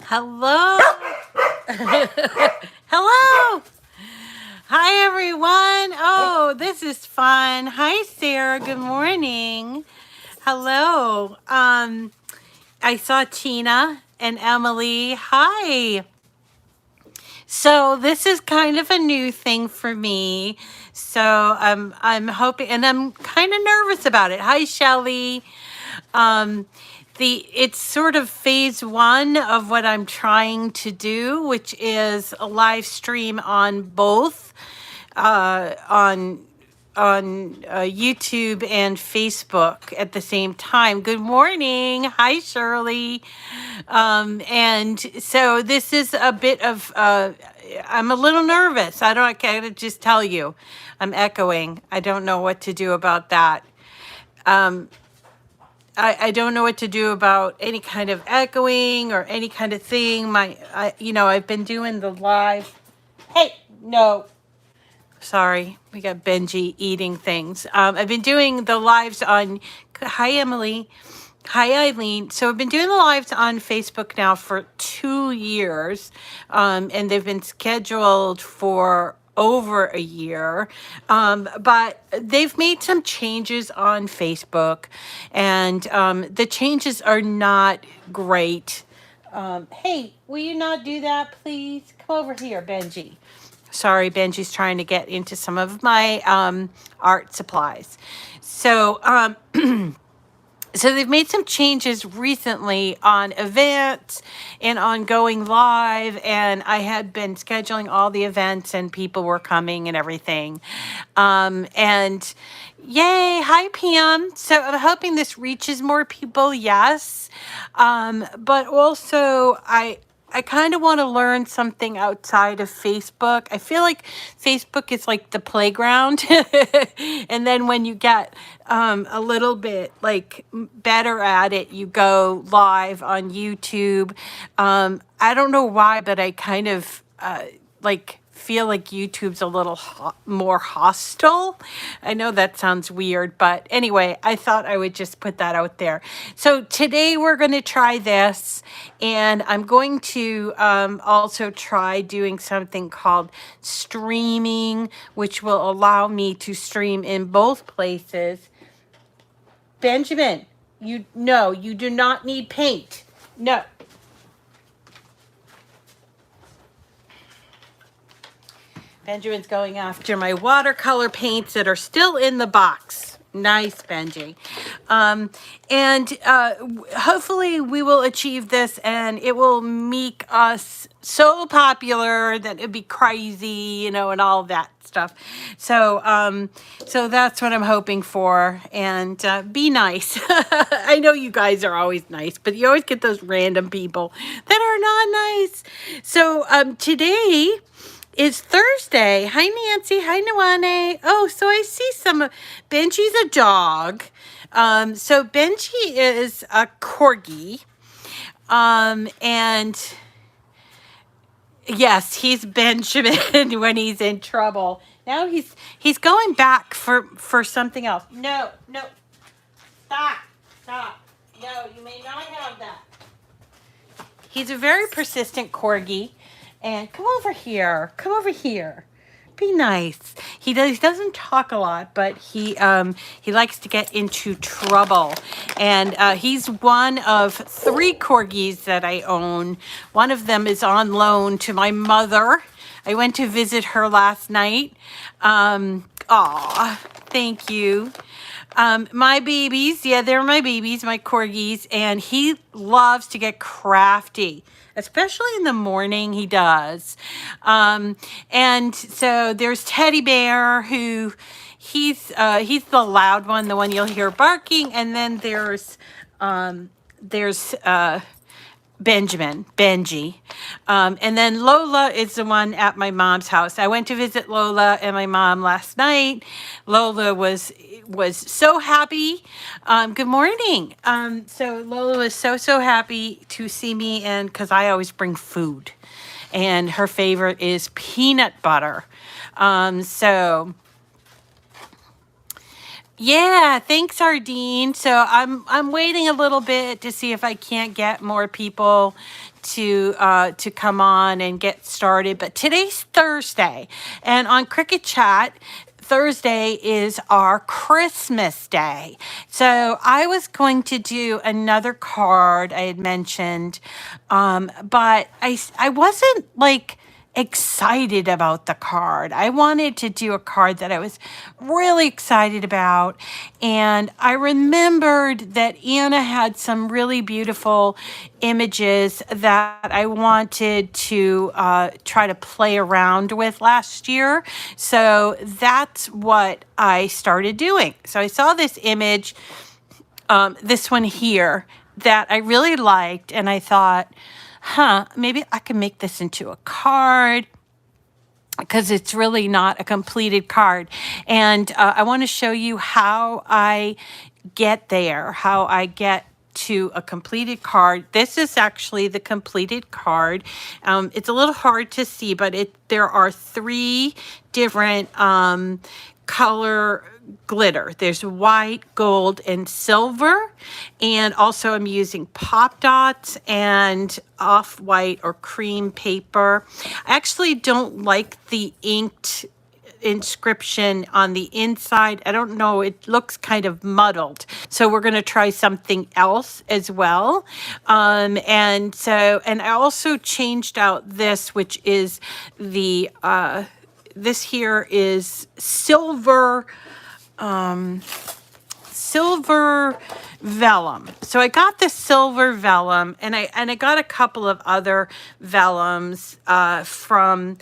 Hello. Hello. Hi, everyone. Oh, this is fun. Hi, Sarah. Good morning. Hello. I saw Tina and Emily. Hi. So this is kind of a new thing for me. So I'm hoping, and I'm kind of nervous about it. Hi, Shelley. Um, it's sort of phase one of what I'm trying to do, which is a live stream on both on YouTube and Facebook at the same time. Good morning. Hi, Shirley. And so this is a bit of, I'm a little nervous. I gotta just tell you, I'm echoing. I don't know what to do about that. I don't know what to do about any kind of echoing or any kind of thing. I've been doing the live. Hey, no. Sorry, we got Benji eating things. I've been doing the lives on, hi, Emily. Hi, Eileen. So I've been doing the lives on Facebook now for 2 years, and they've been scheduled for over a year. But they've made some changes on Facebook, and the changes are not great. Hey, will you not do that, please? Come over here, Benji. Sorry, Benji's trying to get into some of my art supplies. So, so they've made some changes recently on events and on going live, and I had been scheduling all the events and people were coming and everything. And yay, hi Pam. So I'm hoping this reaches more people, yes. But also I kind of want to learn something outside of Facebook. I feel like Facebook is like the playground. And then when you get a little bit like better at it, you go live on YouTube. I don't know why, but I kind of feel like YouTube's a little more hostile. I know that sounds weird, but anyway, I thought I would just put that out there. So today we're going to try this, and I'm going to also try doing something called streaming, which will allow me to stream in both places. Benjamin, you do not need paint. No. Benjamin's going after my watercolor paints that are still in the box. Nice, Benji. And hopefully we will achieve this and it will make us so popular that it'd be crazy, and all that stuff. So, so that's what I'm hoping for. And be nice. I know you guys are always nice, but you always get those random people that are not nice. So today is Thursday. Hi, Nancy. Hi, Nawane. Oh, so I see some. Benji's a dog. So Benji is a corgi. And yes, he's Benjamin when he's in trouble. Now he's going back for something else. No. Stop. No, you may not have that. He's a very persistent corgi. And come over here. Be nice. He doesn't talk a lot, but he likes to get into trouble. And he's one of 3 corgis that I own. One of them is on loan to my mother. I went to visit her last night. Aw, thank you. My babies, they're my babies, my corgis, and he loves to get crafty. Especially in the morning, he does. And so there's Teddy Bear, who he's the loud one, the one you'll hear barking. And then there's Benji. And then Lola is the one at my mom's house. I went to visit Lola and my mom last night. Lola was so happy. Good morning. So Lola was so happy to see me, and because I always bring food, and her favorite is peanut butter. Yeah, thanks, Ardeen. So I'm waiting a little bit to see if I can't get more people to come on and get started. But today's Thursday, and on Cricut Chat, Thursday is our Christmas day. So I was going to do another card I had mentioned, but I wasn't like excited about the card. I wanted to do a card that I was really excited about. And I remembered that Anna had some really beautiful images that I wanted to try to play around with last year. So that's what I started doing. So I saw this image, this one here, that I really liked. And I thought, maybe I can make this into a card because it's really not a completed card. And I want to show you how I get there, how I get to a completed card. This is actually the completed card. It's a little hard to see, but there are 3 different color glitter. There's white, gold, and silver. And also I'm using pop dots and off-white or cream paper. I actually don't like the inked inscription on the inside. I don't know, it looks kind of muddled. So we're going to try something else as well. And I also changed out this, which is this here is silver vellum. So I got the silver vellum, and I got a couple of other vellums from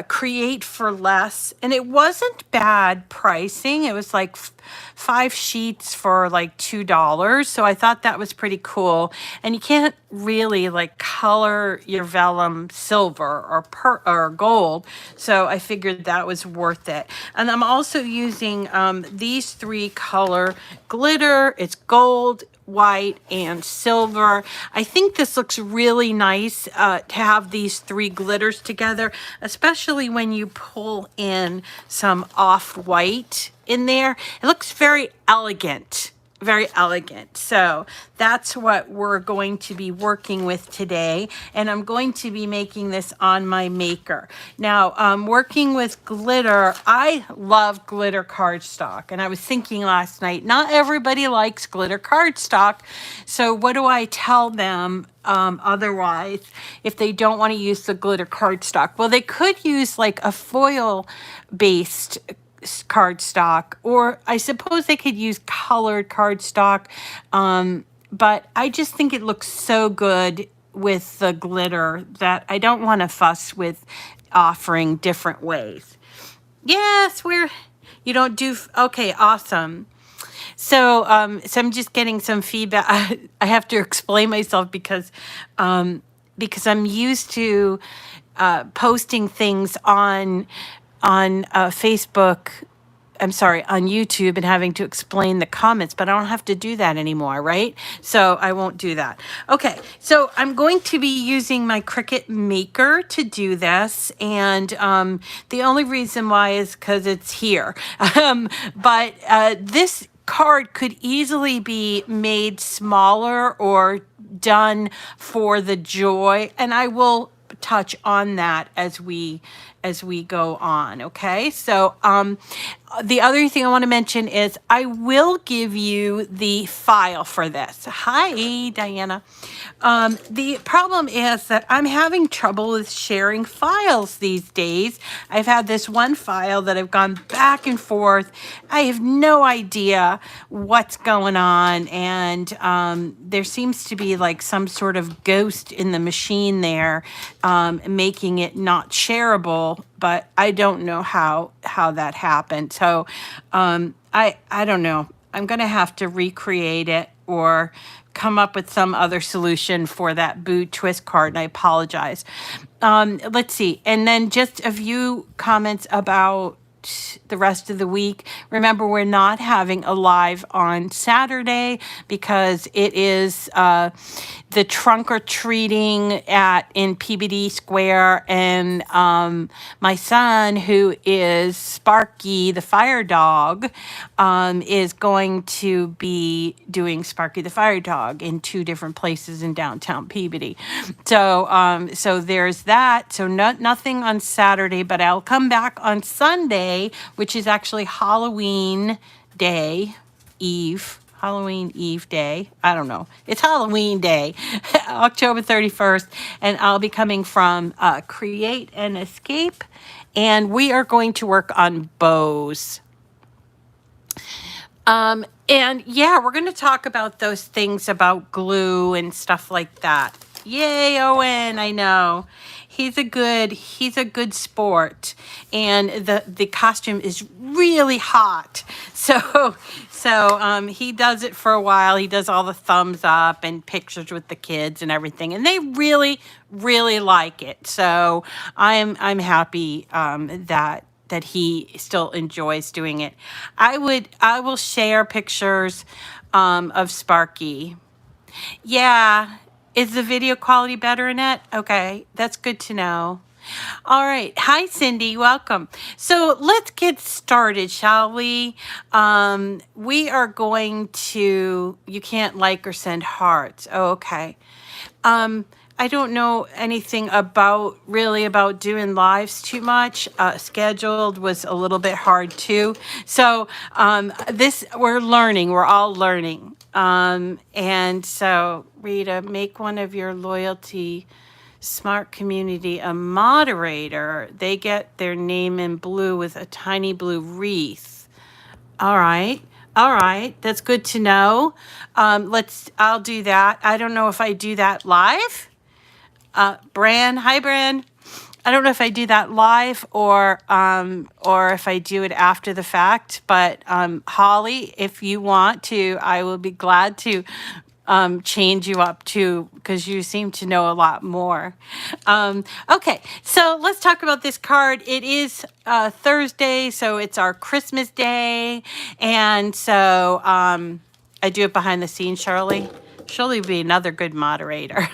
Create for Less, and it wasn't bad pricing. It was like 5 sheets for like $2. So I thought that was pretty cool. And you can't really like color your vellum silver or gold. So I figured that was worth it. And I'm also using these 3 color glitter. It's gold, white, and silver. I think this looks really nice to have these 3 glitters together, especially when you pull in some off-white in there. It looks very elegant. Very elegant. So that's what we're going to be working with today. And I'm going to be making this on my maker. Now, working with glitter, I love glitter cardstock. And I was thinking last night, not everybody likes glitter cardstock. So what do I tell them otherwise if they don't want to use the glitter cardstock? Well, they could use like a foil-based cardstock, or I suppose they could use colored cardstock, but I just think it looks so good with the glitter that I don't want to fuss with offering different ways. Yes, you don't do, okay, awesome. So I'm just getting some feedback. I have to explain myself because I'm used to posting things on Facebook, I'm sorry, on YouTube, and having to explain the comments, but I don't have to do that anymore, right? So I won't do that. Okay, so I'm going to be using my Cricut Maker to do this, and the only reason why is because it's here. But this card could easily be made smaller or done for the joy, and I will touch on that as we go on. Okay, so the other thing I want to mention is I will give you the file for this. Hi, Diana. The problem is that I'm having trouble with sharing files these days. I've had this one file that I've gone back and forth. I have no idea what's going on, and there seems to be like some sort of ghost in the machine there, making it not shareable, but I don't know how that happened. So I don't know. I'm going to have to recreate it or come up with some other solution for that Boo Twist card, and I apologize. Let's see. And then just a few comments about the rest of the week. Remember, we're not having a live on Saturday because it is the trunk or treating in PBD Square, and my son, who is Sparky the fire dog, is going to be doing Sparky the fire dog in 2 different places in downtown Peabody. So there's that. So nothing on Saturday, but I'll come back on Sunday, which is actually Halloween Eve day. I don't know. It's Halloween day, October 31st. And I'll be coming from Create and Escape. And we are going to work on bows. And yeah, we're going to talk about those things about glue and stuff like that. Yay, Owen, I know. He's a good sport, and the costume is really hot. So he does it for a while. He does all the thumbs up and pictures with the kids and everything, and they really, really like it. So I'm happy that he still enjoys doing it. I will share pictures of Sparky. Yeah. Is the video quality better, Annette? Okay, that's good to know. All right. Hi, Cindy. Welcome. So let's get started, shall we? We are going to, you can't like or send hearts. Oh, okay. I don't know anything about doing lives too much. Scheduled was a little bit hard too. So we're learning. We're all learning. And so Rita, make one of your loyalty smart community a moderator. They get their name in blue with a tiny blue wreath. All right. All right. That's good to know. I'll do that. I don't know if I do that live. Bran, hi Bran. I don't know if I do that live or if I do it after the fact, but Holly, if you want to, I will be glad to change you up too, because you seem to know a lot more. Okay, so let's talk about this card. It is Thursday, so it's our Christmas day, and so I do it behind the scenes, Shirley. Shirley would be another good moderator.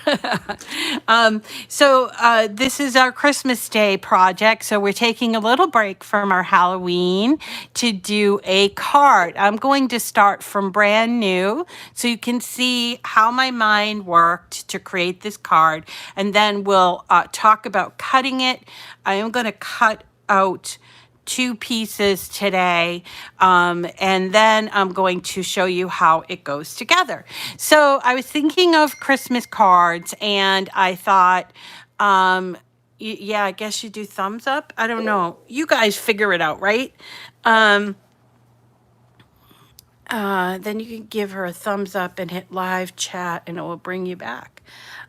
So this is our Christmas Day project. So we're taking a little break from our Halloween to do a card. I'm going to start from brand new so you can see how my mind worked to create this card. And then we'll talk about cutting it. I am going to cut out 2 pieces today, and then I'm going to show you how it goes together. So I was thinking of Christmas cards, and I thought, yeah, I guess you do thumbs up. I don't know. You guys figure it out, right? Then you can give her a thumbs up and hit live chat, and it will bring you back.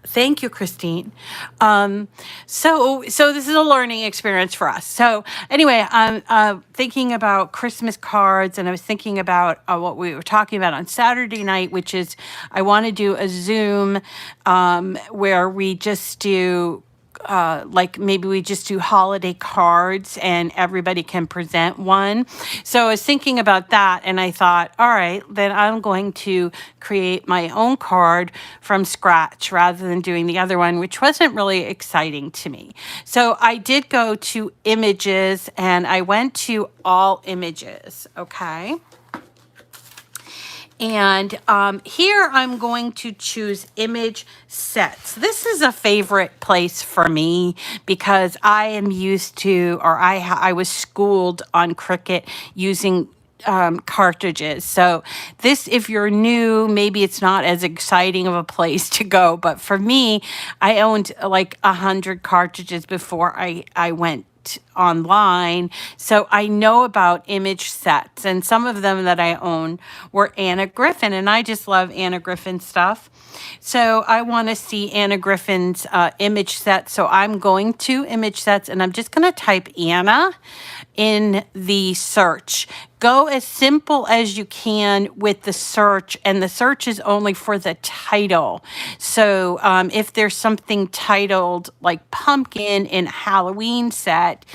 Thank you, Christine. So this is a learning experience for us. So anyway, I'm thinking about Christmas cards, and I was thinking about what we were talking about on Saturday night, which is I want to do a Zoom where we just do maybe we just do holiday cards and everybody can present one. So I was thinking about that, and I thought, all right, then I'm going to create my own card from scratch rather than doing the other one, which wasn't really exciting to me. So I did go to images, and I went to all images, okay? And here I'm going to choose image sets. This is a favorite place for me because I am used to, or I was schooled on Cricut using cartridges. So this, if you're new, maybe it's not as exciting of a place to go. But for me, I owned like 100 cartridges before I went online. So I know about image sets, and some of them that I own were Anna Griffin, and I just love Anna Griffin stuff. So I want to see Anna Griffin's image set. So I'm going to image sets, and I'm just going to type Anna in the search. Go as simple as you can with the search, and the search is only for the title. So if there's something titled like pumpkin in a Halloween set,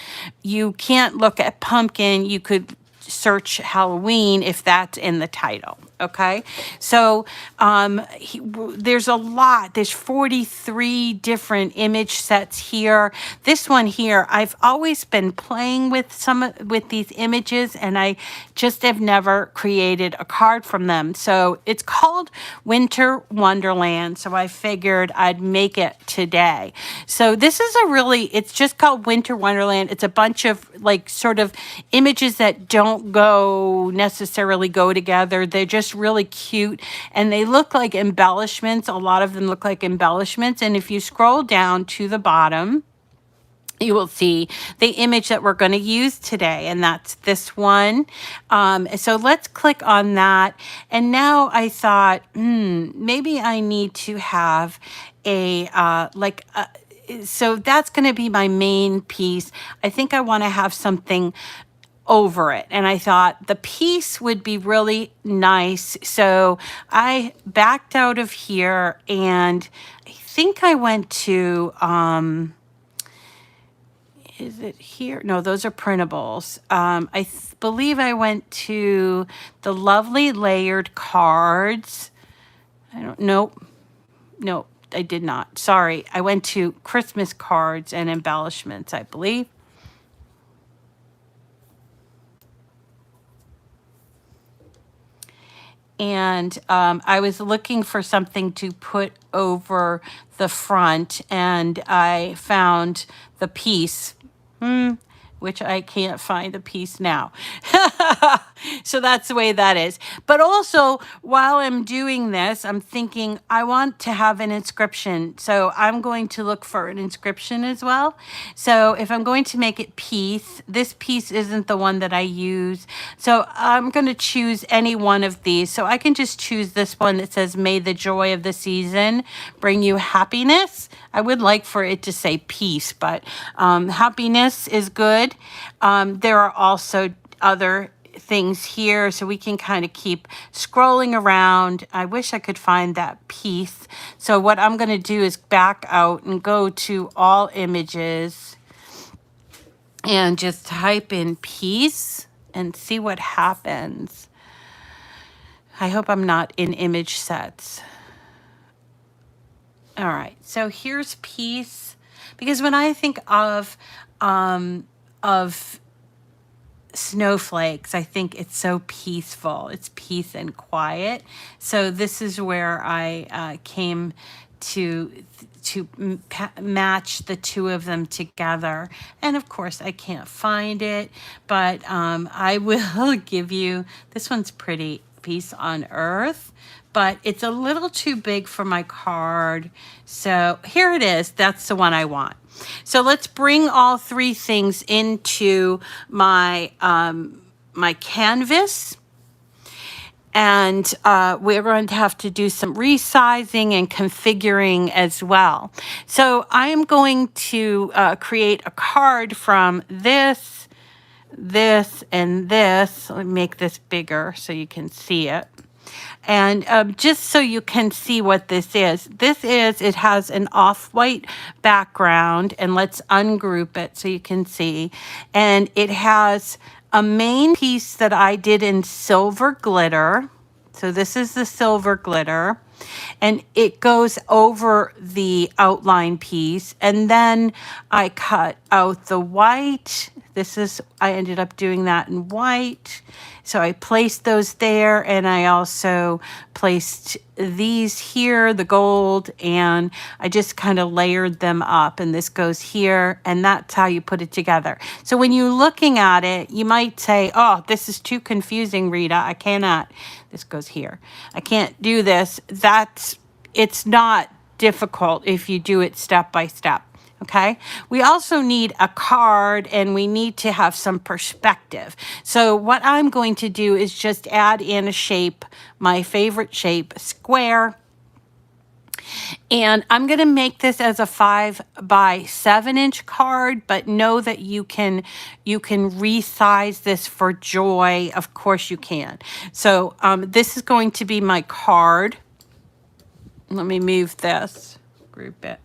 you can't look at pumpkin. You could search Halloween if that's in the title. Okay, so there's a lot. There's 43 different image sets here. This one here, I've always been playing with with these images, and I just have never created a card from them. So it's called Winter Wonderland. So I figured I'd make it today. So this is it's just called Winter Wonderland. It's a bunch of like sort of images that don't necessarily go together. They're just really cute, and they look like embellishments. A lot of them look like embellishments. And if you scroll down to the bottom, you will see the image that we're going to use today, and that's this one. So let's click on that. And now I thought, maybe I need to have so that's going to be my main piece. I think I want to have something over it. And I thought the piece would be really nice. So I backed out of here, and I think I went to, is it here? No, those are printables. Believe I went to the lovely layered cards. Nope, I did not. Sorry. I went to Christmas cards and embellishments, I believe. And I was looking for something to put over the front, and I found the piece, which I can't find the piece now. So that's the way that is. But also, while I'm doing this, I'm thinking I want to have an inscription. So I'm going to look for an inscription as well. So if I'm going to make it this piece isn't the one that I use. So I'm going to choose any one of these. So I can just choose this one that says, "May the joy of the season bring you happiness." I would like for it to say peace, but happiness is good. There are also other things here, so we can kind of keep scrolling around. I wish I could find that piece. So what I'm going to do is back out and go to all images and just type in piece and see what happens. I hope I'm not in image sets. All right, so here's piece, because when I think of snowflakes, I think it's so peaceful. It's peace and quiet. So this is where I came to match the two of them together. And of course, I can't find it, but I will give you, this one's pretty, Peace on Earth, but it's a little too big for my card. So here it is. That's the one I want. So let's bring all three things into my my canvas. And we're going to have to do some resizing and configuring as well. So I am going to create a card from this, and this. Let me make this bigger so you can see it. And just so you can see what this is, it has an off-white background, and let's ungroup it so you can see. And it has a main piece that I did in silver glitter. So this is the silver glitter, and it goes over the outline piece. And then I cut out the white. I ended up doing that in white. So I placed those there, and I also placed these here, the gold, and I just kind of layered them up, and this goes here, and that's how you put it together. So when you're looking at it, you might say, "Oh, this is too confusing, Rita. I cannot." This goes here. I can't do this. It's not difficult if you do it step by step. Okay, we also need a card, and we need to have some perspective. So what I'm going to do is just add in a shape, my favorite shape, square. And I'm going to make this as a 5 by 7 inch card, but know that you can resize this for joy. Of course you can. So this is going to be my card. Let me move this, group it.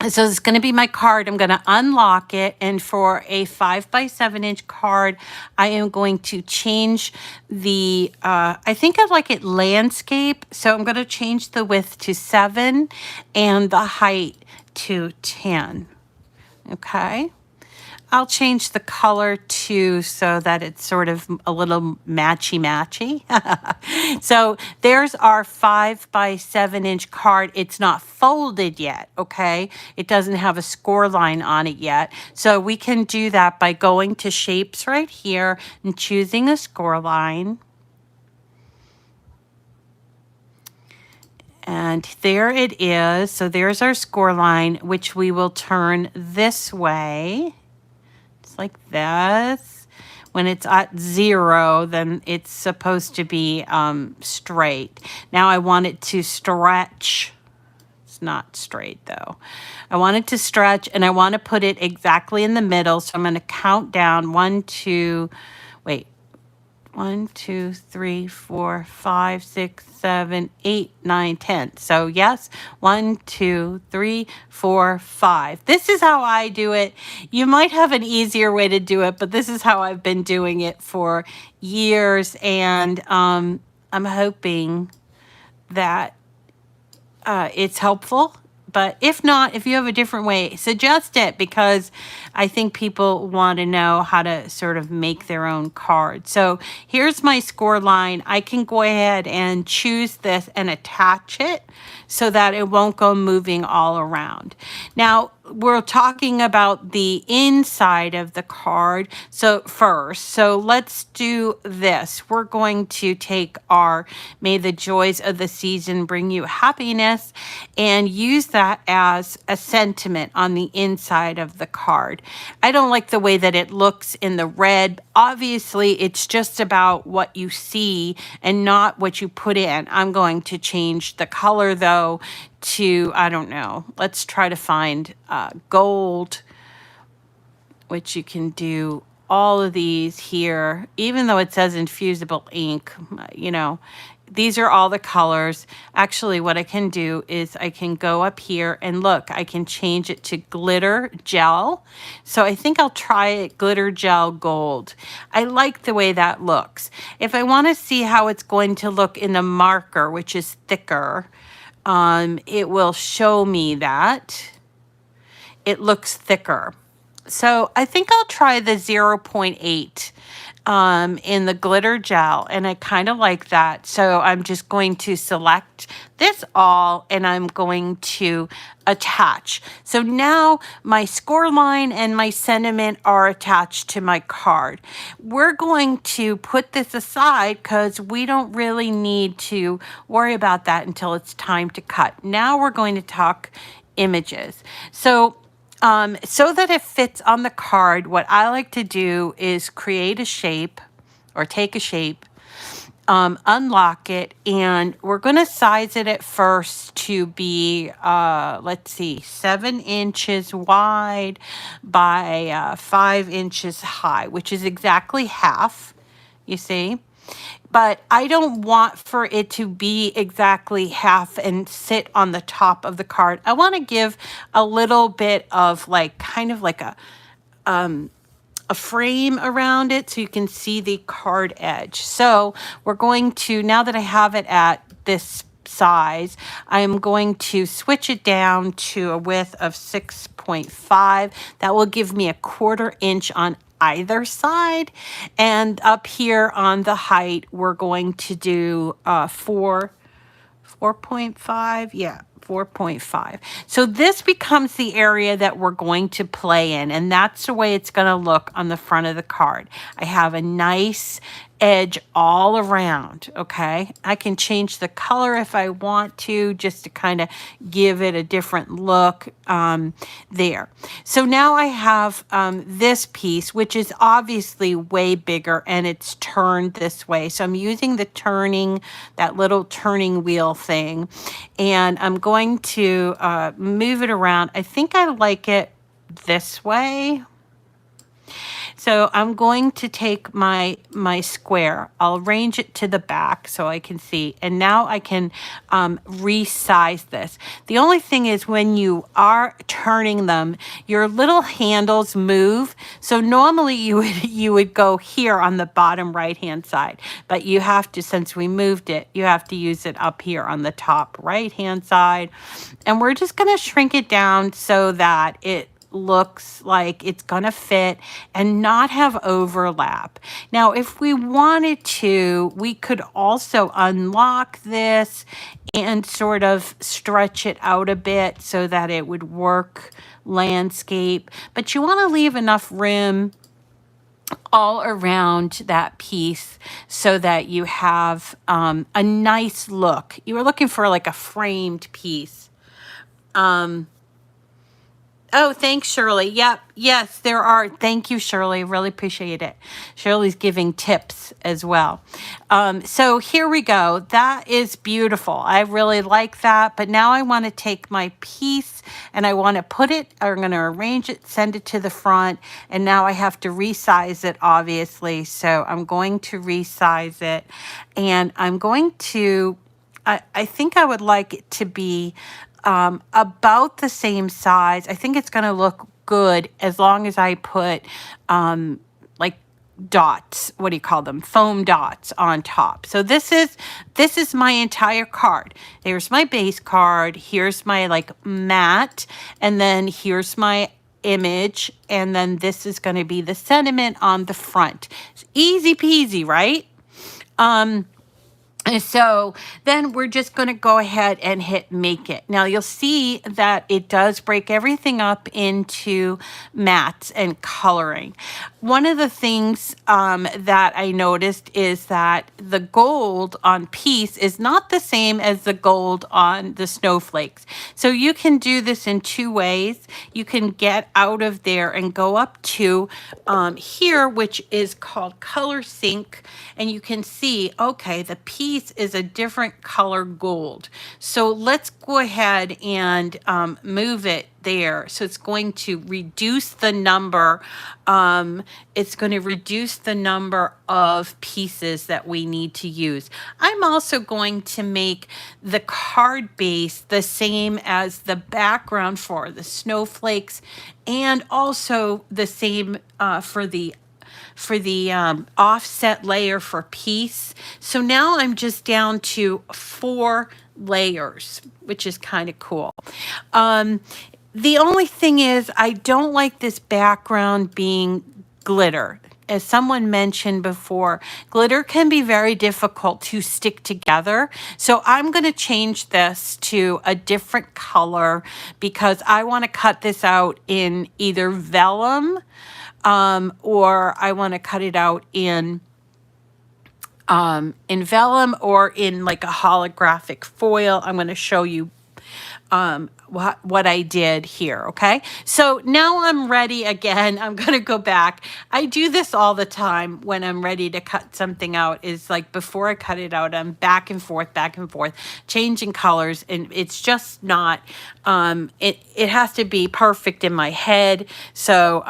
So it's going to be my card. I'm going to unlock it. And for a 5 by 7 inch card, I am going to change the, I think I like it landscape. So I'm going to change the width to 7 and the height to 10. Okay. I'll change the color too so that it's sort of a little matchy. So there's our 5 by 7 inch card. It's not folded yet, okay? It doesn't have a score line on it yet. So we can do that by going to shapes right here and choosing a score line. And there it is. So there's our score line, which we will turn this way. Like this. When it's at 0, then it's supposed to be straight. Now I want it to stretch. It's not straight though. I want it to stretch and I want to put it exactly in the middle. So I'm going to count down 1, 2, 3, 4, 5, 6, 7, 8, 9, 10. So yes, 1, 2, 3, 4, 5. This is how I do it. You might have an easier way to do it, but this is how I've been doing it for years. And I'm hoping that it's helpful. But if not, if you have a different way, suggest it, because I think people want to know how to sort of make their own card. So here's my score line. I can go ahead and choose this and attach it so that it won't go moving all around. Now, we're talking about the inside of the card. So let's do this. We're going to take our "May the joys of the season bring you happiness" and use that as a sentiment on the inside of the card. I don't like the way that it looks in the red. Obviously, it's just about what you see and not what you put in. I'm going to change the color though to, I don't know, let's try to find gold, which you can do all of these here, even though it says infusible ink, you know, these are all the colors. Actually, what I can do is I can go up here and look, I can change it to glitter gel. So I think I'll try it glitter gel gold. I like the way that looks. If I want to see how it's going to look in the marker, which is thicker, it will show me that it looks thicker. So I think I'll try the 0.8 in the glitter gel, and I kind of like that. So I'm just going to select this all and I'm going to attach. So now my score line and my sentiment are attached to my card. We're going to put this aside because we don't really need to worry about that until it's time to cut. Now we're going to talk images. So that it fits on the card, what I like to do is create a shape or take a shape, unlock it, and we're going to size it at first to be, let's see, 7 inches wide by 5 inches high, which is exactly half, you see. But I don't want for it to be exactly half and sit on the top of the card. I want to give a little bit of like, kind of like a frame around it so you can see the card edge. So we're going to, now that I have it at this size, I'm going to switch it down to a width of 6.5. That will give me a 1/4 inch on either side. And up here on the height, we're going to do 4.5. Yeah, 4.5. So this becomes the area that we're going to play in, and that's the way it's going to look on the front of the card. I have a nice edge all around, okay? I can change the color if I want to, just to kind of give it a different look there. So now I have this piece, which is obviously way bigger, and it's turned this way. So I'm using that little turning wheel thing, and I'm going to move it around. I think I like it this way. So I'm going to take my square. I'll arrange it to the back so I can see. And now I can resize this. The only thing is when you are turning them, your little handles move. So normally you would go here on the bottom right hand side, but you have to, since we moved it, you have to use it up here on the top right hand side. And we're just going to shrink it down so that it looks like it's gonna fit and not have overlap. Now, if we wanted to, we could also unlock this and sort of stretch it out a bit so that it would work landscape, but you want to leave enough room all around that piece so that you have a nice look. You were looking for like a framed piece. Oh, thanks, Shirley. Yep. Yes, there are. Thank you, Shirley. Really appreciate it. Shirley's giving tips as well. So here we go. That is beautiful. I really like that. But now I want to take my piece and I want to put it, I'm going to arrange it, send it to the front. And now I have to resize it, obviously. So I'm going to resize it. And I'm going to, I think I would like it to be about the same size. I think it's going to look good as long as I put like dots, what do you call them? Foam dots on top. So this is my entire card. There's my base card. Here's my like mat. And then here's my image. And then this is going to be the sentiment on the front. It's easy peasy, right? And so then we're just going to go ahead and hit make it. Now you'll see that it does break everything up into mats and coloring. One of the things that I noticed is that the gold on piece is not the same as the gold on the snowflakes. So you can do this in two ways. You can get out of there and go up to here, which is called Color Sync. And you can see, okay, the piece is a different color gold. So let's go ahead and move it there. So it's going to reduce the number. It's going to reduce the number of pieces that we need to use. I'm also going to make the card base the same as the background for the snowflakes, and also the same for the offset layer for piece. So now I'm just down to 4 layers, which is kind of cool. The only thing is I don't like this background being glitter. As someone mentioned before, glitter can be very difficult to stick together. So I'm going to change this to a different color because I want to cut this out in either vellum or I want to cut it out in vellum or in like a holographic foil. I'm going to show you what I did here. Okay. So now I'm ready again. I'm going to go back. I do this all the time when I'm ready to cut something out, is like before I cut it out, I'm back and forth, changing colors. And it's just not, it has to be perfect in my head. So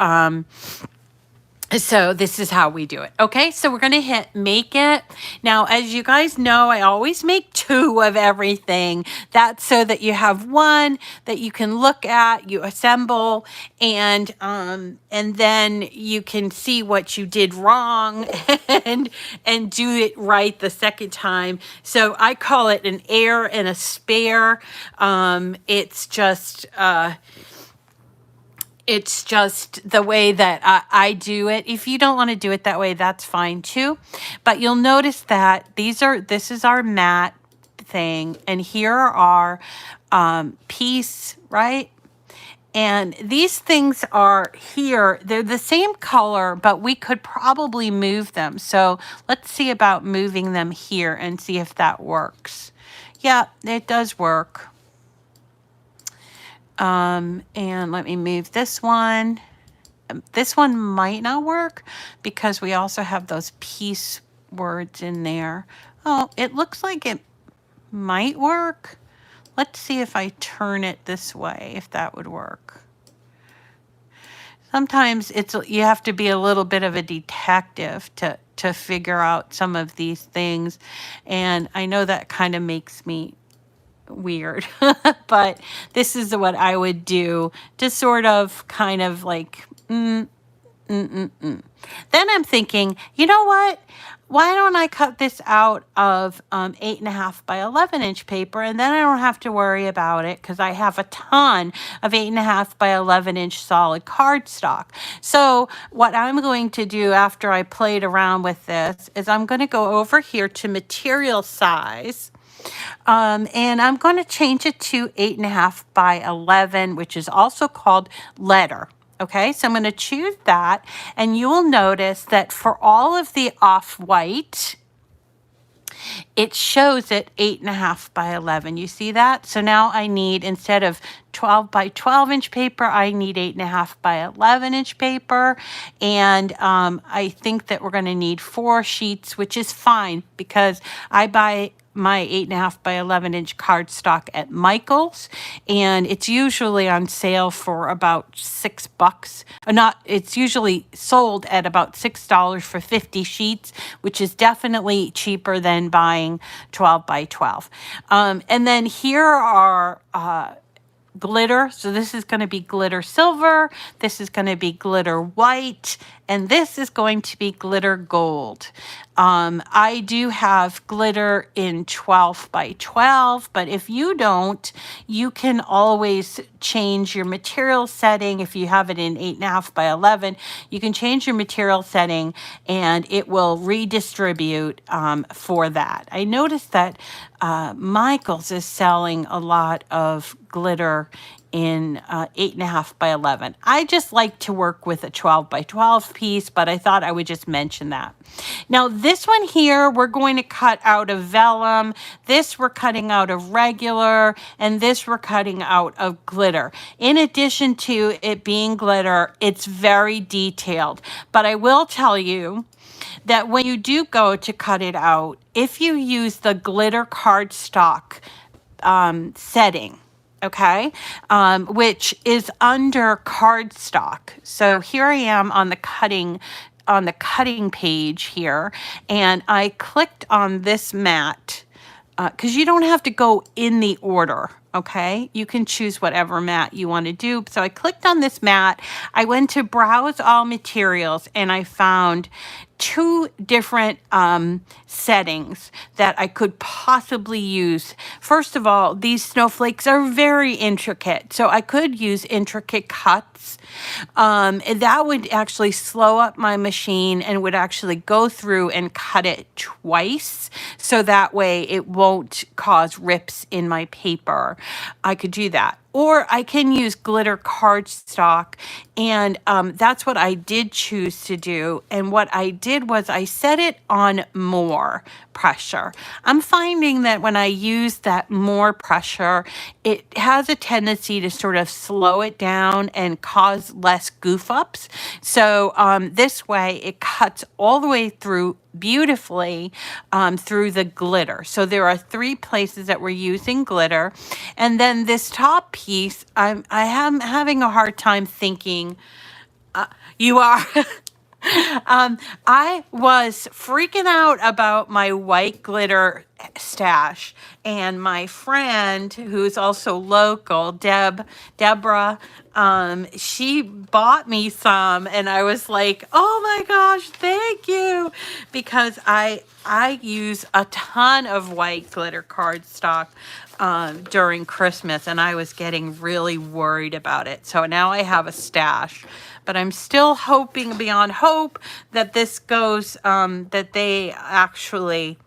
this is how we do it. Okay, so we're going to hit make it. Now, as you guys know, I always make 2 of everything. That's so that you have one that you can look at, you assemble, and then you can see what you did wrong and do it right the second time. So I call it an heir and a spare. It's just the way that I do it. If you don't want to do it that way, that's fine too. But you'll notice that this is our mat thing. And here are piece, right? And these things are here. They're the same color, but we could probably move them. So let's see about moving them here and see if that works. Yeah, it does work. And let me move this one. This one might not work because we also have those piece words in there. Oh, it looks like it might work. Let's see if I turn it this way, if that would work. Sometimes you have to be a little bit of a detective to figure out some of these things. And I know that kind of makes me weird, but this is what I would do to sort of kind of like, then I'm thinking, you know what? Why don't I cut this out of 8.5 by 11 inch paper, and then I don't have to worry about it because I have a ton of 8.5 by 11 inch solid cardstock. So what I'm going to do after I played around with this is I'm going to go over here to material size. And I'm going to change it to 8.5 by 11, which is also called letter. Okay, so I'm going to choose that, and you will notice that for all of the off-white, it shows it 8.5 by 11. You see that? So now I need, instead of 12 by 12 inch paper, I need 8.5 by 11 inch paper. And I think that we're going to need 4 sheets, which is fine because I buy my 8.5 by 11 inch cardstock at Michael's, and it's usually on sale for about $6. Or not, it's usually sold at about $6 for 50 sheets, which is definitely cheaper than buying 12 by 12. And then here are glitter. So this is going to be glitter silver, this is going to be glitter white, and this is going to be glitter gold. I do have glitter in 12 by 12, but if you don't, you can always change your material setting. If you have it in 8.5 by 11, you can change your material setting and it will redistribute for that. I noticed that Michael's is selling a lot of glitter in 8.5 by 11. I just like to work with a 12 by 12 piece, but I thought I would just mention that. Now this one here, we're going to cut out of vellum. This we're cutting out of regular, and this we're cutting out of glitter. In addition to it being glitter, it's very detailed. But I will tell you that when you do go to cut it out, if you use the glitter cardstock setting, okay, which is under cardstock. So here I am on the cutting page here, and I clicked on this mat because you don't have to go in the order. Okay, you can choose whatever mat you want to do. So I clicked on this mat. I went to browse all materials and I found 2 different settings that I could possibly use. First of all, these snowflakes are very intricate, so I could use intricate cuts. And that would actually slow up my machine and would actually go through and cut it twice, so that way it won't cause rips in my paper. I could do that. Or I can use glitter cardstock, and that's what I did choose to do. And what I did was I set it on more pressure. I'm finding that when I use that more pressure, it has a tendency to sort of slow it down and cause less goof ups. So this way it cuts all the way through beautifully through the glitter. So there are 3 places that we're using glitter. And then this top piece, I am having a hard time thinking. You are. I was freaking out about my white glitter stash, and my friend, who's also local, Deborah, she bought me some, and I was like, oh my gosh, thank you, because I use a ton of white glitter cardstock during Christmas, and I was getting really worried about it. So now I have a stash. But I'm still hoping beyond hope that this goes, that they actually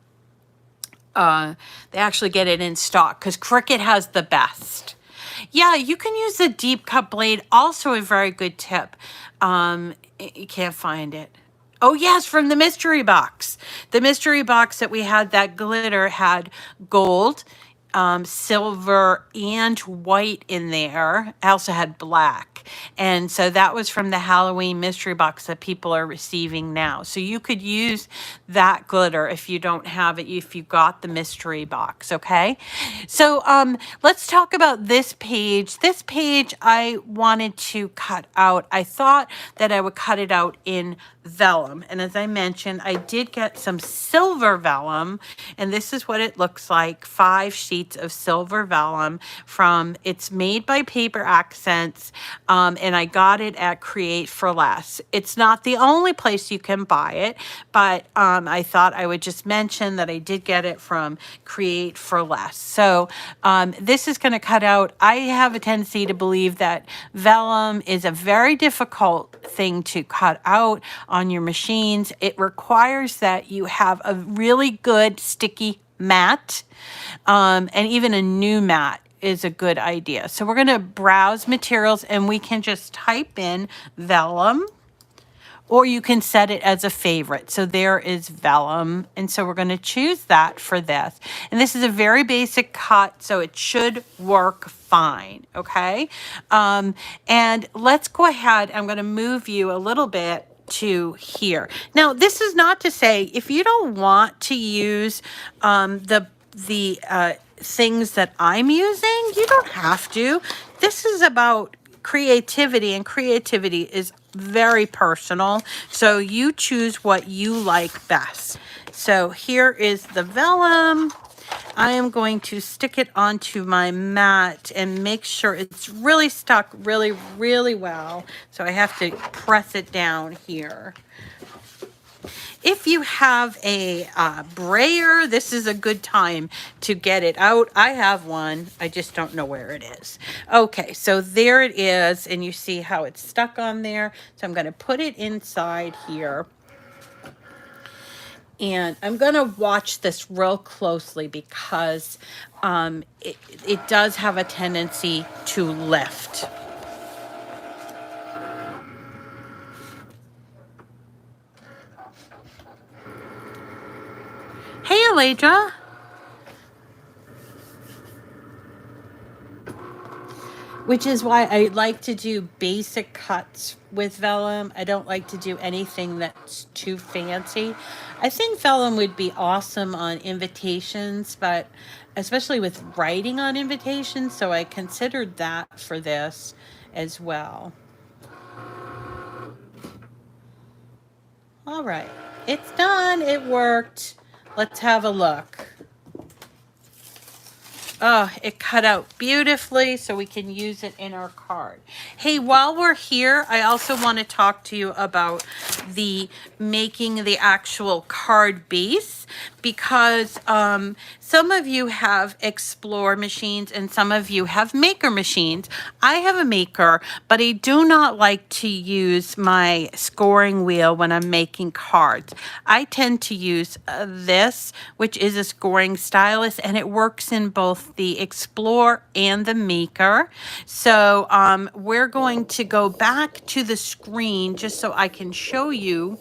get it in stock, because Cricut has the best. Yeah, you can use the deep cut blade. Also a very good tip. You can't find it. Oh yes, from the mystery box. The mystery box that we had, that glitter had gold, silver and white in there. I also had black. And so that was from the Halloween mystery box that people are receiving now. So you could use that glitter if you don't have it, if you got the mystery box, okay? So let's talk about this page. This page I wanted to cut out. I thought that I would cut it out in vellum. And as I mentioned, I did get some silver vellum, and this is what it looks like. 5 sheets of silver vellum it's made by Paper Accents, and I got it at Create for Less. It's not the only place you can buy it, but I thought I would just mention that I did get it from Create for Less. So this is going to cut out. I have a tendency to believe that vellum is a very difficult thing to cut out on your machines. It requires that you have a really good sticky mat, and even a new mat is a good idea. So we're going to browse materials, and we can just type in vellum, or you can set it as a favorite. So there is vellum. And so we're going to choose that for this. And this is a very basic cut, so it should work fine. Okay. And let's go ahead. I'm going to move you a little bit to here. Now, this is not to say if you don't want to use the things that I'm using, you don't have to. This is about creativity, and creativity is very personal. So you choose what you like best. So here is the vellum. I am going to stick it onto my mat and make sure it's really stuck really, really well. So I have to press it down here. If you have a brayer, this is a good time to get it out. I have one. I just don't know where it is. Okay, so there it is, and you see how it's stuck on there. So I'm going to put it inside here. And I'm going to watch this real closely because it does have a tendency to lift. Hey, Aledra. Which is why I like to do basic cuts with vellum. I don't like to do anything that's too fancy. I think vellum would be awesome on invitations, but especially with writing on invitations, so I considered that for this as well. All right, it's done. It worked. Let's have a look. Oh, it cut out beautifully, so we can use it in our card. Hey, while we're here, I also want to talk to you about making the actual card base, because some of you have Explore machines and some of you have Maker machines. I have a Maker, but I do not like to use my scoring wheel when I'm making cards. I tend to use this, which is a scoring stylus, and it works in both the Explore and the Maker. So we're going to go back to the screen just so I can show you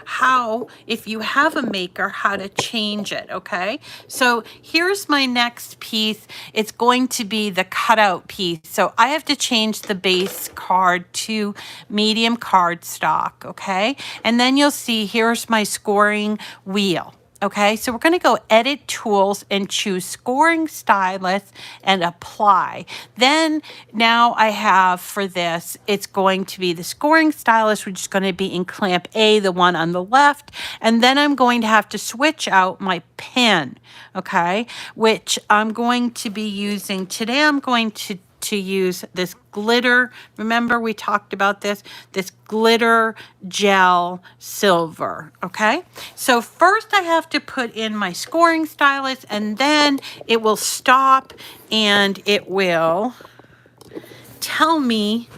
how, if you have a Maker, how to change it. Okay, so here's my next piece. It's going to be the cutout piece. So I have to change the base card to medium cardstock. Okay, and then you'll see here's my scoring wheel. Okay, so we're going to go Edit Tools and choose Scoring Stylus and Apply. Then now I have for this, it's going to be the Scoring Stylus, which is going to be in Clamp A, the one on the left. And then I'm going to have to switch out my pen, okay, which I'm going to be using. Today I'm going to use this glitter. Remember we talked about this glitter gel silver. Okay, so first I have to put in my scoring stylus, and then it will stop and it will tell me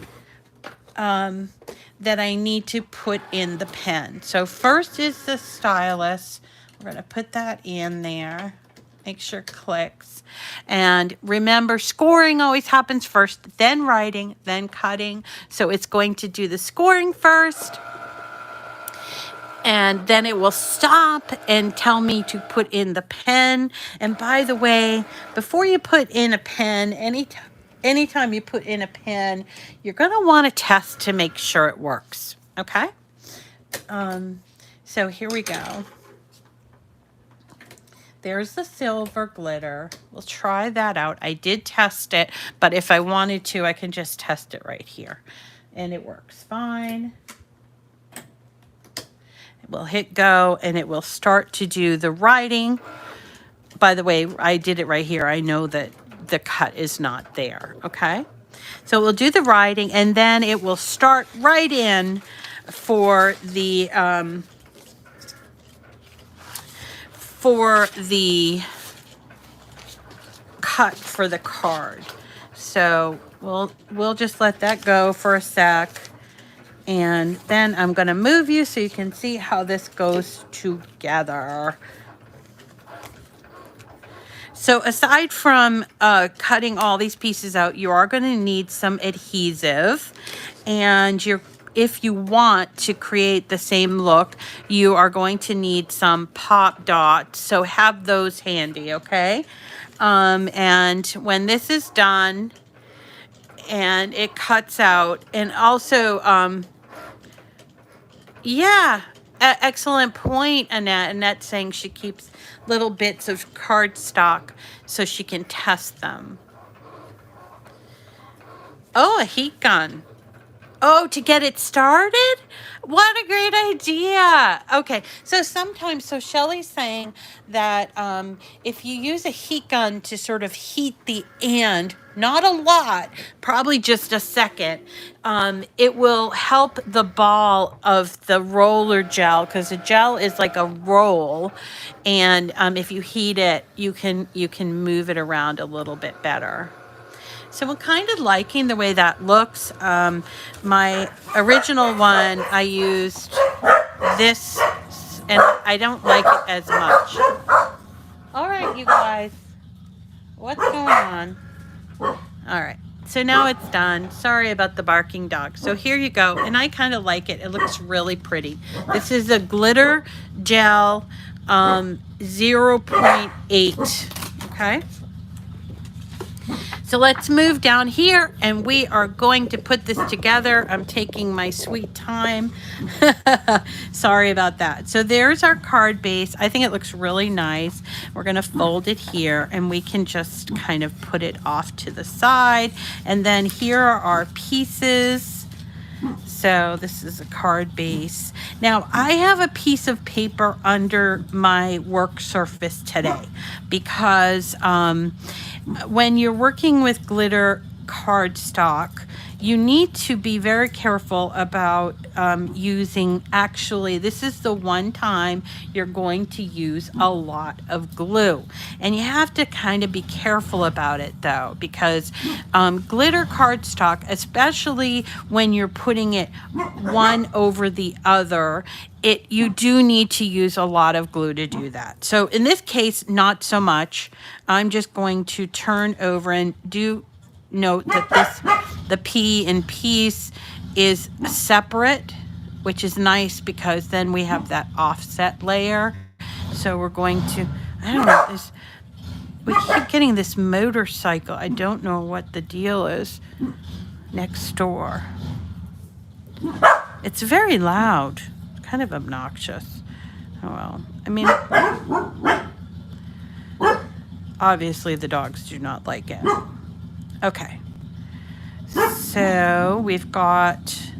that I need to put in the pen. So first is the stylus. We're going to put that in there. Make sure it clicks. And remember, scoring always happens first, then writing, then cutting. So it's going to do the scoring first. and then it will stop and tell me to put in the pen. And by the way, before you put in a pen, anytime you put in a pen, you're going to want to test to make sure it works. Okay? So here we go. There's the silver glitter. We'll try that out. I did test it, but if I wanted to, I can just test it right here. And it works fine. We'll hit go, and it will start to do the writing. By the way, I did it right here. I know that the cut is not there, okay? So we'll do the writing, and then it will start right in for the cut for the card. So we'll just let that go for a sec. And then I'm going to move you so you can see how this goes together. So aside from cutting all these pieces out, you are going to need some adhesive. And if you want to create the same look, you are going to need some pop dots. So have those handy, okay? And when this is done and it cuts out, and also, yeah, excellent point, Annette. Annette's saying she keeps little bits of cardstock so she can test them. Oh, a heat gun. Oh, to get it started? What a great idea. Okay, so Shelley's saying that if you use a heat gun to sort of heat the end, not a lot, probably just a second, it will help the ball of the roller gel, because the gel is like a roll, and if you heat it, you can move it around a little bit better. So we're kind of liking the way that looks. My original one, I used this, and I don't like it as much. All right, you guys. What's going on? All right. So now it's done. Sorry about the barking dog. So here you go. And I kind of like it. It looks really pretty. This is a glitter gel 0.8. Okay. So let's move down here, and we are going to put this together. I'm taking my sweet time. Sorry about that. So there's our card base. I think it looks really nice. We're going to fold it here, and we can just kind of put it off to the side. And then here are our pieces. So this is a card base. Now I have a piece of paper under my work surface today because when you're working with glitter cardstock, you need to be very careful about using, actually, this is the one time you're going to use a lot of glue. And you have to kind of be careful about it, though, because glitter cardstock, especially when you're putting it one over the other, you do need to use a lot of glue to do that. So in this case, not so much. I'm just going to turn over and do note that the P in piece is separate, which is nice because then we have that offset layer. So we're going to, I don't know, we keep getting this motorcycle. I don't know what the deal is next door. It's very loud, kind of obnoxious. Oh well, I mean, obviously the dogs do not like it. Okay, so we've got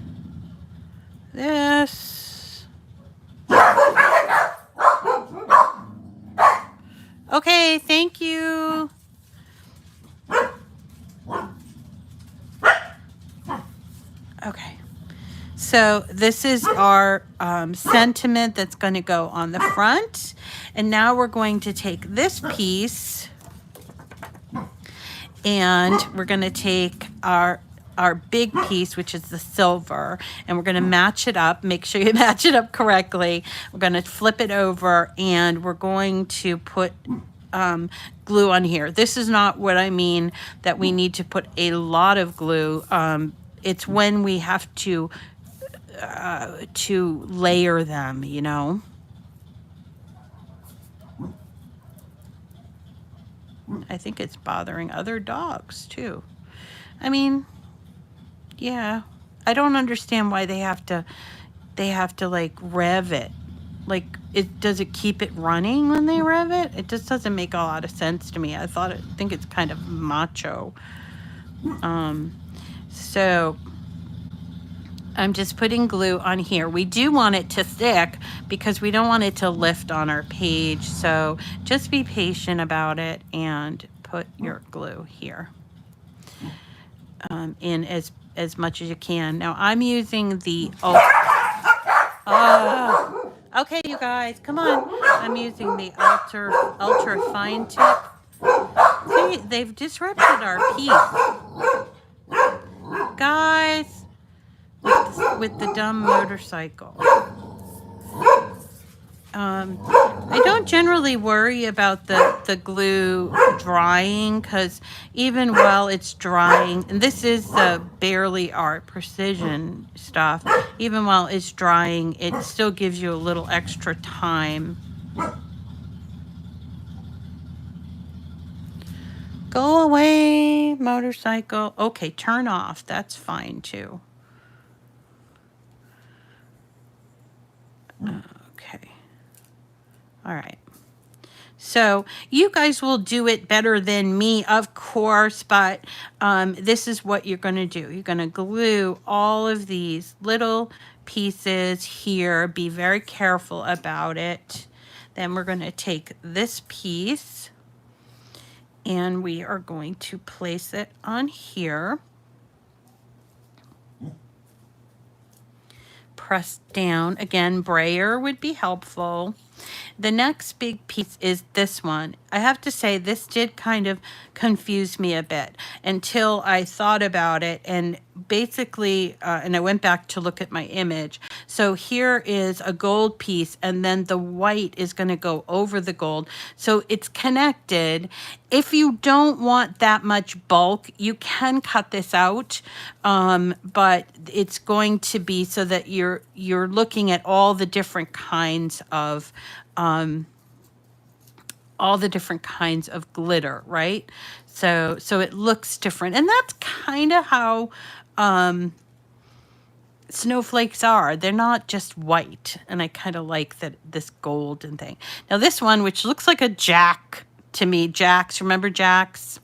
this. Okay, thank you. Okay, so this is our sentiment that's going to go on the front. And now we're going to take this piece, and we're going to take our big piece, which is the silver, and we're going to match it up. Make sure you match it up correctly. We're going to flip it over, and we're going to put glue on here. This is not what I mean that we need to put a lot of glue. It's when we have to to layer them, you know. I think it's bothering other dogs too. I mean, yeah. I don't understand why they have to like rev it. Like, does it keep it running when they rev it? It just doesn't make a lot of sense to me. I think it's kind of macho. So I'm just putting glue on here. We do want it to stick because we don't want it to lift on our page. So just be patient about it and put your glue here in as much as you can. Now I'm using the, okay, you guys, come on. I'm using the ultra fine tip. See, they've disrupted our piece. Guys, with the dumb motorcycle. I don't generally worry about the glue drying because even while it's drying, and this is the Barely Art Precision stuff, even while it's drying, it still gives you a little extra time. Go away, motorcycle. Okay, turn off. That's fine too. Okay. All right. So you guys will do it better than me, of course, but this is what you're going to do. You're going to glue all of these little pieces here. Be very careful about it. Then we're going to take this piece and we are going to place it on here. Press down. Again, brayer would be helpful. The next big piece is this one. I have to say this did kind of confuse me a bit until I thought about it and basically, and I went back to look at my image. So here is a gold piece and then the white is going to go over the gold. So it's connected. If you don't want that much bulk, you can cut this out, but it's going to be so that you're looking at all the different kinds of glitter, right? So it looks different, and that's kind of how snowflakes are. They're not just white, and I kind of like that this golden thing. Now this one, which looks like a jack to me, jacks. Remember jacks?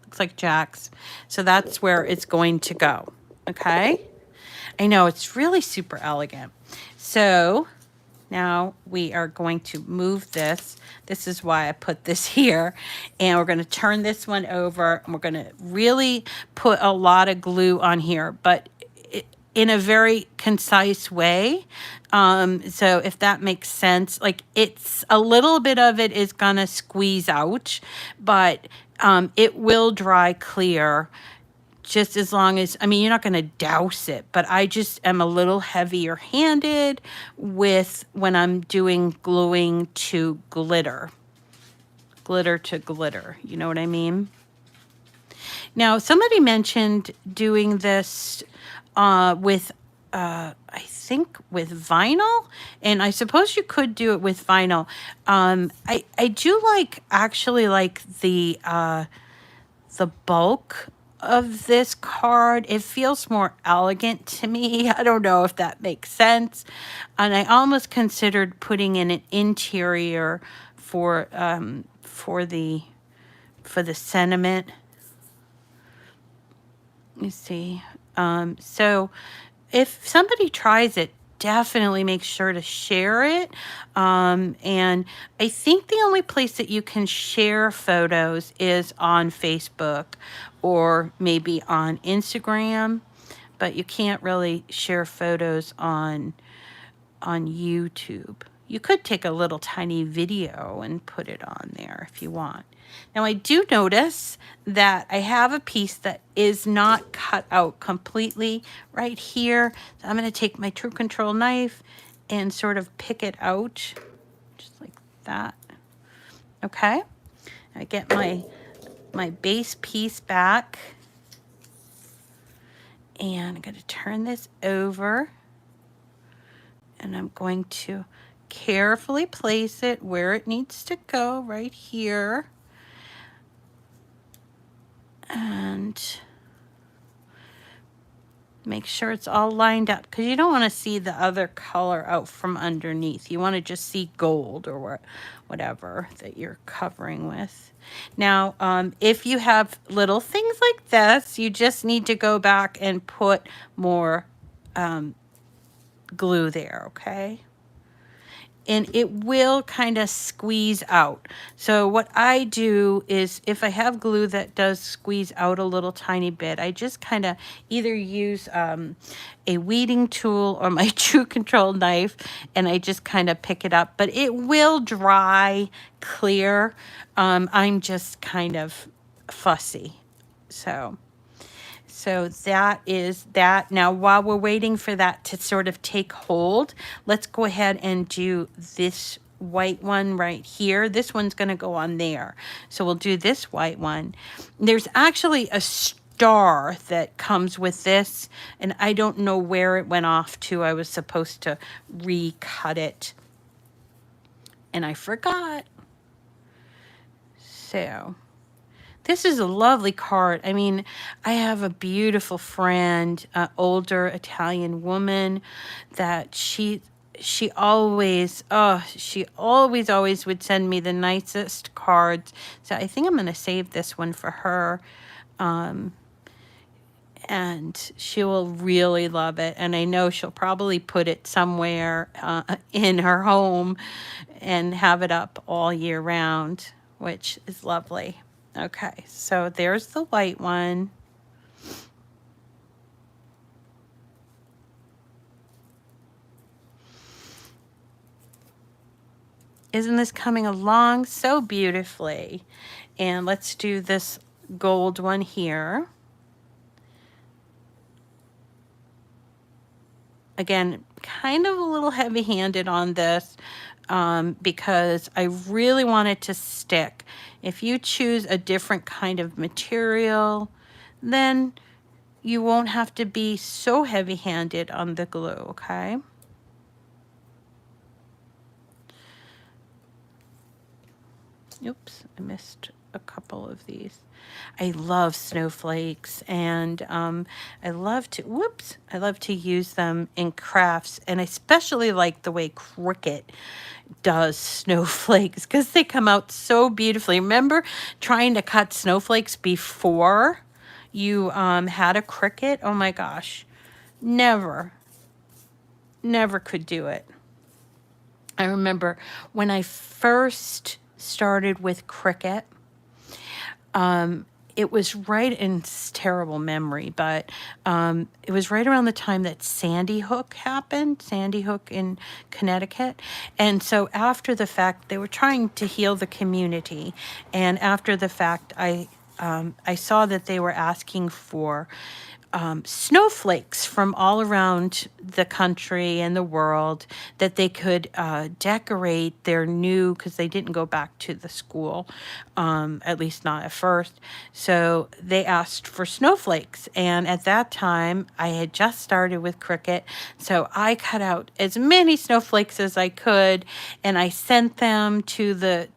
Looks like jacks. So that's where it's going to go. Okay. I know it's really super elegant. So now we are going to move this. This is why I put this here. And we're going to turn this one over. And we're going to really put a lot of glue on here, but in a very concise way. So if that makes sense, like it's a little bit of it is going to squeeze out, but it will dry clear. Just as long as, I mean, you're not going to douse it, but I just am a little heavier handed with when I'm doing gluing to glitter. Glitter to glitter. You know what I mean? Now, somebody mentioned doing this with, I think with vinyl, and I suppose you could do it with vinyl. I do actually like the bulk of this card. It feels more elegant to me. I don't know if that makes sense. And I almost considered putting in an interior for the sentiment. Let me see. So if somebody tries it, definitely make sure to share it. And I think the only place that you can share photos is on Facebook or maybe on Instagram, but you can't really share photos on YouTube. You could take a little tiny video and put it on there if you want. Now I do notice that I have a piece that is not cut out completely right here. So I'm going to take my True Control knife and sort of pick it out just like that. Okay. I get my base piece back and I'm going to turn this over. And I'm going to carefully place it where it needs to go, right here. And make sure it's all lined up, because you don't want to see the other color out from underneath. You want to just see gold or whatever that you're covering with. Now, if you have little things like this, you just need to go back and put more glue there, okay? And it will kind of squeeze out. So what I do is, if I have glue that does squeeze out a little tiny bit, I just kind of either use a weeding tool or my True Control knife, and I just kind of pick it up. But it will dry clear. I'm just kind of fussy. So that is that. Now, while we're waiting for that to sort of take hold, let's go ahead and do this white one right here. This one's going to go on there. So we'll do this white one. There's actually a star that comes with this, and I don't know where it went off to. I was supposed to recut it, and I forgot. So this is a lovely card. I mean, I have a beautiful friend, older Italian woman, that she always would send me the nicest cards. So I think I'm going to save this one for her. And she will really love it. And I know she'll probably put it somewhere in her home and have it up all year round, which is lovely. Okay, so there's the white one. Isn't this coming along so beautifully? And let's do this gold one here. Again, kind of a little heavy-handed on this because I really want it to stick. If you choose a different kind of material, then you won't have to be so heavy-handed on the glue, okay? Oops, I missed a couple of these. I love snowflakes, and I love to use them in crafts, and I especially like the way Cricut does snowflakes because they come out so beautifully. Remember trying to cut snowflakes before you had a Cricut? Oh my gosh, never could do it. I remember when I first started with Cricut, it was right in terrible memory, but it was right around the time that Sandy Hook happened, Sandy Hook in Connecticut. And so after the fact, they were trying to heal the community. And after the fact, I saw that they were asking for snowflakes from all around the country and the world that they could decorate their new, because they didn't go back to the school, at least not at first. So they asked for snowflakes. And at that time, I had just started with Cricut. So I cut out as many snowflakes as I could, and I sent them to the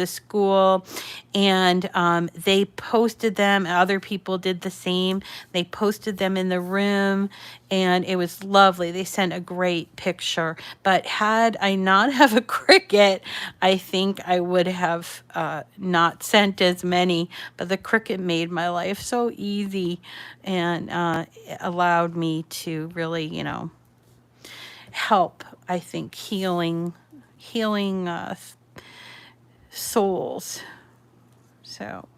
school, and they posted them. Other people did the same. They posted them in the room, and it was lovely. They sent a great picture. But had I not have a Cricut, I think I would have not sent as many. But the Cricut made my life so easy, and it allowed me to really, you know, help, I think, healing souls. So,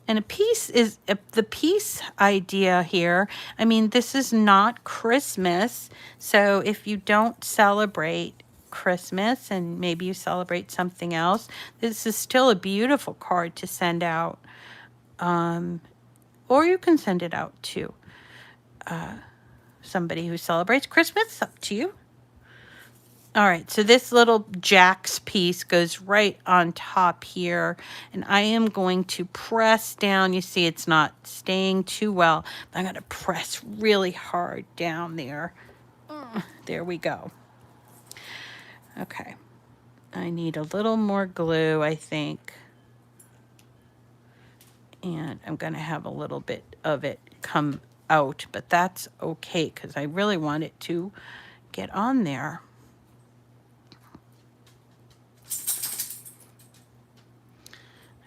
and the piece idea here, I mean, this is not Christmas, so if you don't celebrate Christmas and maybe you celebrate something else, this is still a beautiful card to send out. Or you can send it out to somebody who celebrates Christmas, up to you. All right, so this little Jack's piece goes right on top here, and I am going to press down. You see it's not staying too well, but I'm going to press really hard down there. There we go. Okay, I need a little more glue, I think, and I'm going to have a little bit of it come out, but that's okay because I really want it to get on there.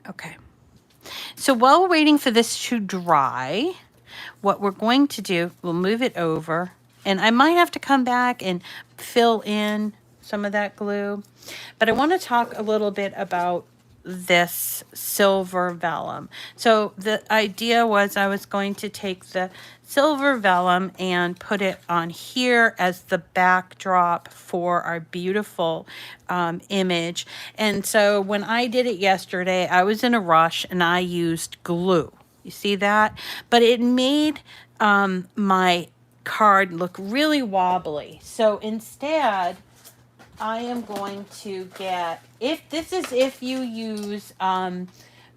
Okay. So while we're waiting for this to dry, what we're going to do, we'll move it over, and I might have to come back and fill in some of that glue, but I want to talk a little bit about this silver vellum. So the idea was I was going to take the silver vellum and put it on here as the backdrop for our beautiful image. And so when I did it yesterday, I was in a rush and I used glue. You see that? But it made my card look really wobbly. So instead, I am going to get, if you use, hold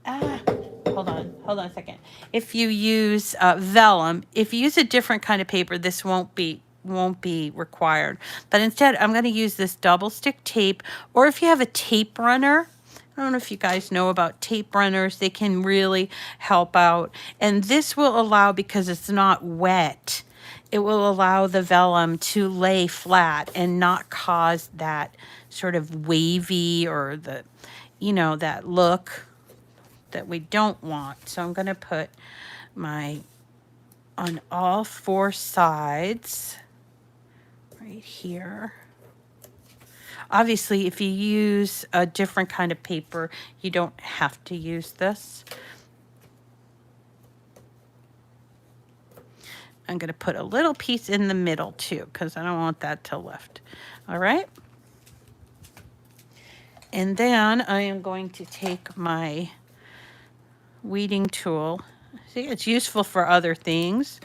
on a second. If you use vellum, if you use a different kind of paper, this won't be required. But instead, I'm going to use this double stick tape, or if you have a tape runner, I don't know if you guys know about tape runners, they can really help out. And this will allow, because it's not wet, it will allow the vellum to lay flat and not cause that sort of wavy or the, you know, that look that we don't want. So I'm going to put my, on all four sides, right here. Obviously, if you use a different kind of paper, you don't have to use this. I'm going to put a little piece in the middle too, because I don't want that to lift. All right. And then I am going to take my weeding tool. See, it's useful for other things.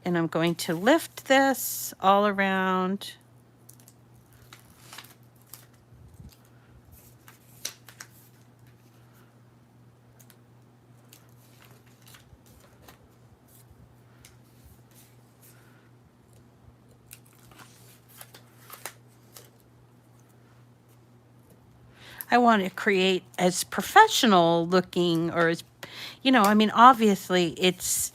And I'm going to lift this all around. I want to create as professional looking, or as, you know, I mean, obviously it's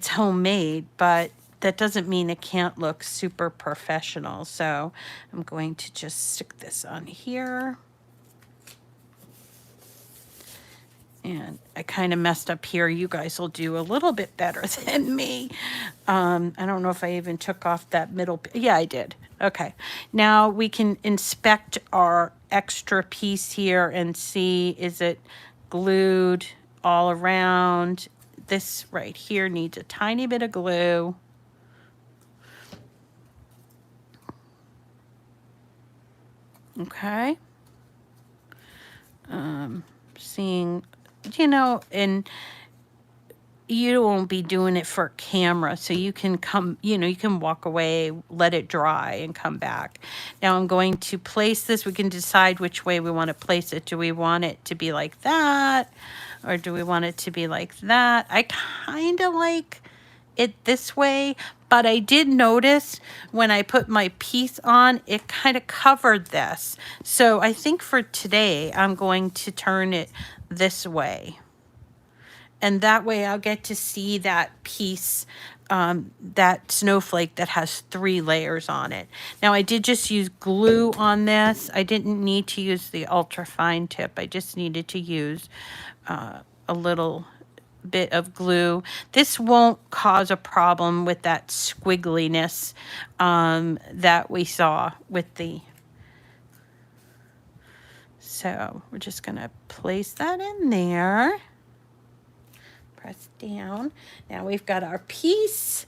homemade, but that doesn't mean it can't look super professional. So I'm going to just stick this on here. And I kind of messed up here. You guys will do a little bit better than me. I don't know if I even took off that middle. Yeah, I did. Okay. Now we can inspect our extra piece here and see, is it glued all around? This right here needs a tiny bit of glue. Okay. Seeing, you know, and you won't be doing it for camera, so you can come, you know, you can walk away, let it dry, and come back. Now I'm going to place this. We can decide which way we want to place it. Do we want it to be like that, or do we want it to be like that? I kind of like it this way, but I did notice when I put my piece on, it kind of covered this. So I think for today, I'm going to turn it this way. And that way I'll get to see that piece, that snowflake that has 3 layers on it. Now I did just use glue on this. I didn't need to use the ultra fine tip. I just needed to use a little bit of glue. This won't cause a problem with that squiggliness that we saw with the. So we're just gonna place that in there. Press down. Now we've got our piece,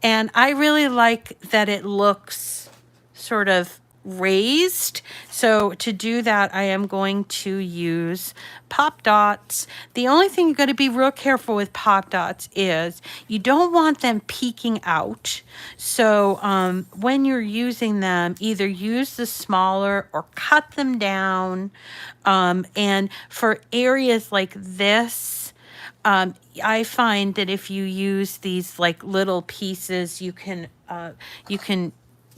and I really like that it looks sort of raised. So to do that, I am going to use pop dots. The only thing you got to be real careful with pop dots is you don't want them peeking out. So when you're using them, either use the smaller or cut them down. And for areas like this, I find that if you use these like little pieces, you can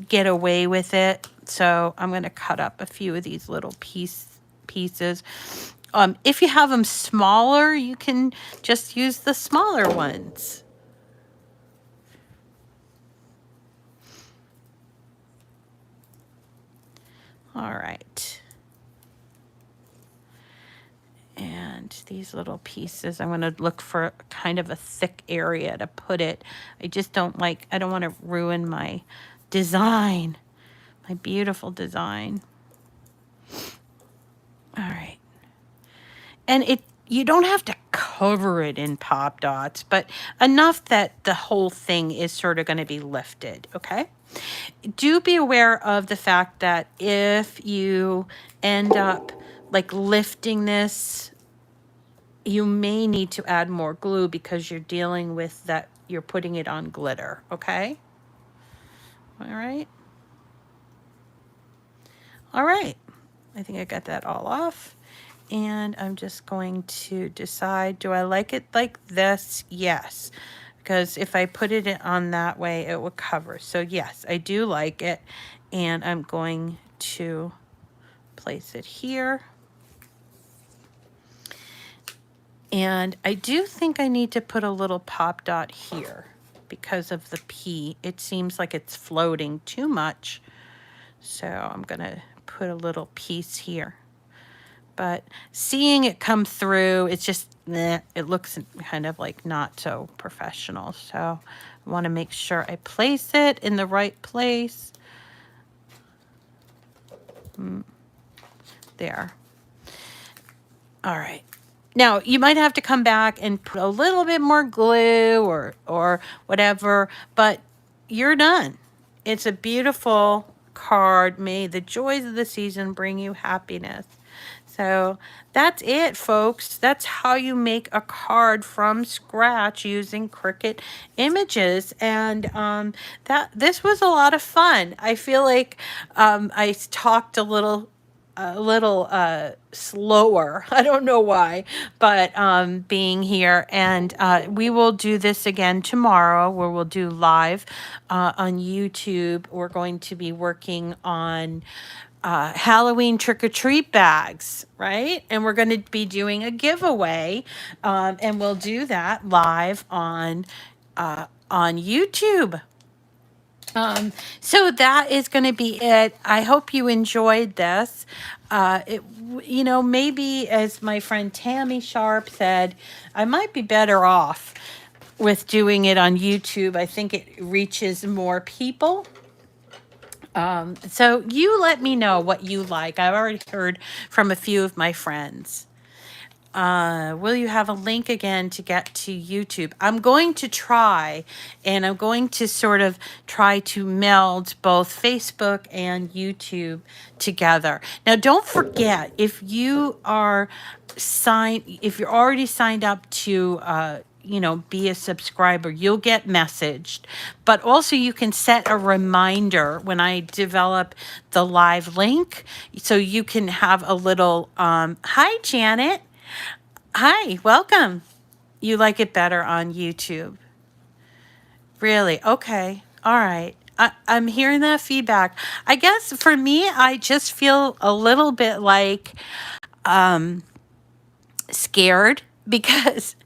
get away with it. So I'm going to cut up a few of these little pieces. If you have them smaller, you can just use the smaller ones. All right. And these little pieces, I'm going to look for kind of a thick area to put it. I don't want to ruin my design, my beautiful design. All right. And you don't have to cover it in pop dots, but enough that the whole thing is sort of going to be lifted, okay? Do be aware of the fact that if you end up like lifting this, you may need to add more glue because you're dealing with that, you're putting it on glitter, okay? All right. All right. I think I got that all off. And I'm just going to decide, do I like it like this? Yes. Because if I put it on that way, it would cover. So yes, I do like it. And I'm going to place it here. And I do think I need to put a little pop dot here because of the P. It seems like it's floating too much. So I'm going to put a little piece here. But seeing it come through, it's just, it looks kind of like not so professional. So I want to make sure I place it in the right place. There. All right. Now, you might have to come back and put a little bit more glue or whatever, but you're done. It's a beautiful card. May the joys of the season bring you happiness. So that's it, folks. That's how you make a card from scratch using Cricut images. And this was a lot of fun. I feel like I talked a little slower. I don't know why, but being here, and we will do this again tomorrow, where we'll do live on YouTube. We're going to be working on Halloween trick-or-treat bags, right? And we're going to be doing a giveaway, and we'll do that live on YouTube. So that is going to be it. I hope you enjoyed this. Maybe as my friend Tammy Sharp said, I might be better off with doing it on YouTube. I think it reaches more people. So you let me know what you like. I've already heard from a few of my friends. Will you have a link again to get to YouTube? I'm going to try, and I'm going to sort of try to meld both Facebook and YouTube together. Now, don't forget, if you're already signed up to, be a subscriber, you'll get messaged. But also you can set a reminder when I develop the live link. So you can have a little, hi, Janet. Hi, welcome. You like it better on YouTube. Really? Okay. All right. I'm hearing that feedback. I guess for me, I just feel a little bit like scared because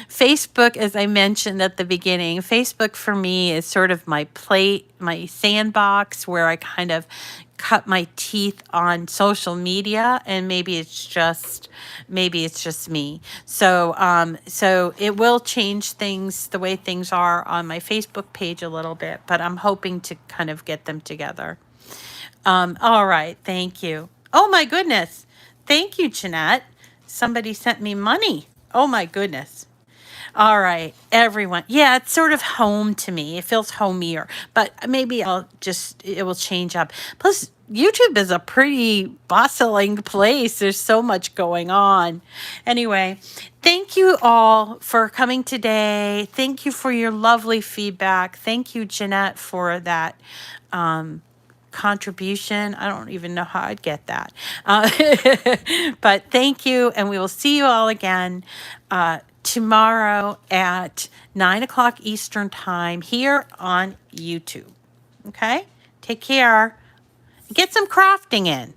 Facebook, as I mentioned at the beginning, Facebook for me is sort of my sandbox where I kind of cut my teeth on social media, and maybe it's just me. So it will change things, the way things are on my Facebook page a little bit, but I'm hoping to kind of get them together. All right. Thank you. Oh my goodness. Thank you, Jeanette. Somebody sent me money. Oh my goodness. All right, everyone. Yeah, it's sort of home to me. It feels homier, but maybe it will change up. Plus, YouTube is a pretty bustling place. There's so much going on. Anyway, thank you all for coming today. Thank you for your lovely feedback. Thank you, Jeanette, for that contribution. I don't even know how I'd get that. But thank you, and we will see you all again tomorrow at 9 o'clock Eastern Time here on YouTube. Okay? Take care. Get some crafting in.